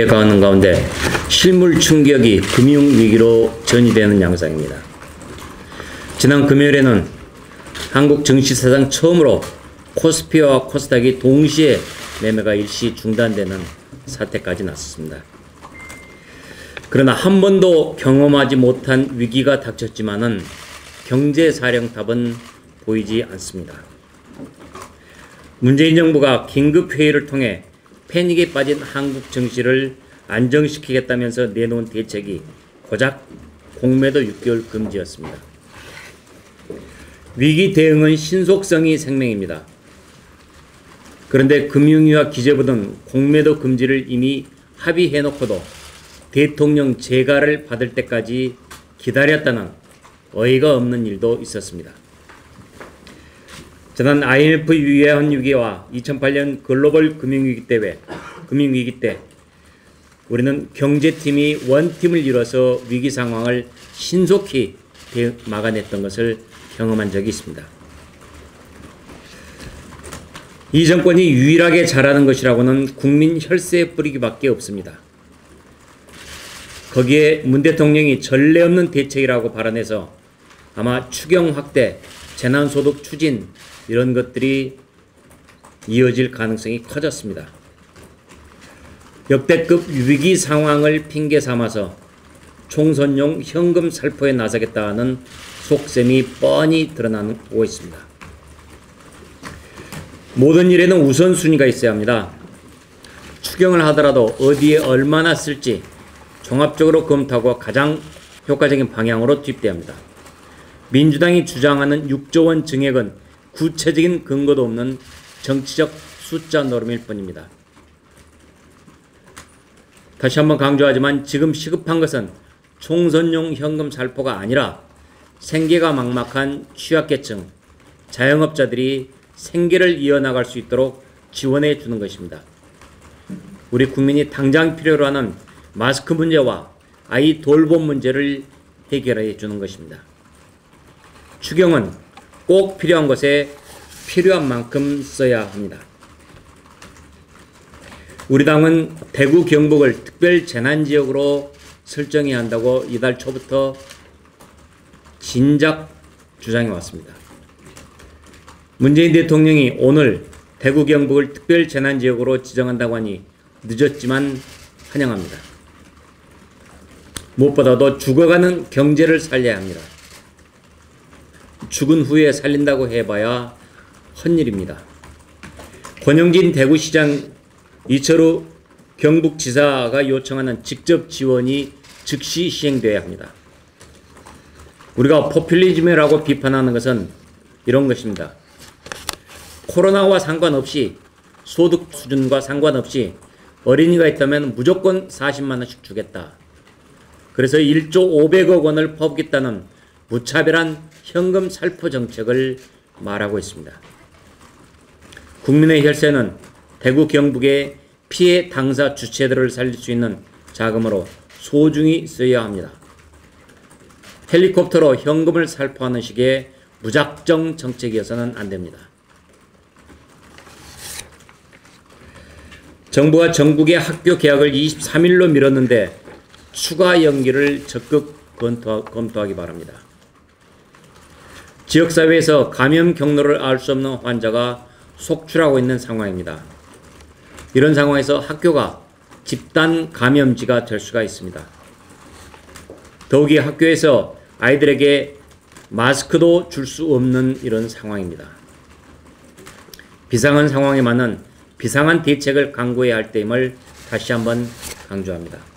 가는 가운데 실물 충격이 금융위기로 전이되는 양상입니다. 지난 금요일에는 한국 증시 사상 처음으로 코스피와 코스닥이 동시에 매매가 일시 중단되는 사태까지 났습니다. 그러나 한 번도 경험하지 못한 위기가 닥쳤지만은 경제사령탑은 보이지 않습니다. 문재인 정부가 긴급회의를 통해 패닉에 빠진 한국 증시를 안정시키겠다면서 내놓은 대책이 고작 공매도 6개월 금지였습니다. 위기 대응은 신속성이 생명입니다. 그런데 금융위와 기재부는 공매도 금지를 이미 합의해놓고도 대통령 재가를 받을 때까지 기다렸다는 어이가 없는 일도 있었습니다. 지난 IMF 유해한 위기와 2008년 글로벌 금융위기 때 우리는 경제팀이 원팀을 이뤄서 위기 상황을 신속히 막아냈던 것을 경험한 적이 있습니다. 이 정권이 유일하게 잘하는 것이라고는 국민 혈세에 뿌리기밖에 없습니다. 거기에 문 대통령이 전례 없는 대책이라고 발언해서 아마 추경 확대, 재난소득 추진 이런 것들이 이어질 가능성이 커졌습니다. 역대급 위기 상황을 핑계 삼아서 총선용 현금 살포에 나서겠다는 속셈이 뻔히 드러나고 있습니다. 모든 일에는 우선순위가 있어야 합니다. 추경을 하더라도 어디에 얼마나 쓸지 종합적으로 검토하고 가장 효과적인 방향으로 투입돼야 합니다. 민주당이 주장하는 6조 원 증액은 구체적인 근거도 없는 정치적 숫자 노름일 뿐입니다. 다시 한번 강조하지만 지금 시급한 것은 총선용 현금 살포가 아니라 생계가 막막한 취약계층, 자영업자들이 생계를 이어나갈 수 있도록 지원해 주는 것입니다. 우리 국민이 당장 필요로 하는 마스크 문제와 아이 돌봄 문제를 해결해 주는 것입니다. 추경은 꼭 필요한 것에 필요한 만큼 써야 합니다. 우리 당은 대구 경북을 특별 재난지역으로 설정해야 한다고 이달 초부터 진작 주장해 왔습니다. 문재인 대통령이 오늘 대구 경북을 특별 재난지역으로 지정한다고 하니 늦었지만 환영합니다. 무엇보다도 죽어가는 경제를 살려야 합니다. 죽은 후에 살린다고 해봐야 헛일입니다. 권영진 대구시장, 이철우 경북지사가 요청하는 직접 지원이 즉시 시행되어야 합니다. 우리가 포퓰리즘이라고 비판하는 것은 이런 것입니다. 코로나와 상관없이 소득 수준과 상관없이 어린이가 있다면 무조건 40만 원씩 주겠다. 그래서 1조 500억 원을 퍼붓겠다는 무차별한 현금 살포 정책을 말하고 있습니다. 국민의 혈세는 대구 경북의 피해 당사 주체들을 살릴 수 있는 자금으로 소중히 써야 합니다. 헬리콥터로 현금을 살포하는 식의 무작정 정책이어서는 안 됩니다. 정부가 전국의 학교 개학을 23일로 미뤘는데 추가 연기를 적극 검토하기 바랍니다. 지역사회에서 감염 경로를 알 수 없는 환자가 속출하고 있는 상황입니다. 이런 상황에서 학교가 집단 감염지가 될 수가 있습니다. 더욱이 학교에서 아이들에게 마스크도 줄 수 없는 이런 상황입니다. 비상한 상황에 맞는 비상한 대책을 강구해야 할 때임을 다시 한번 강조합니다.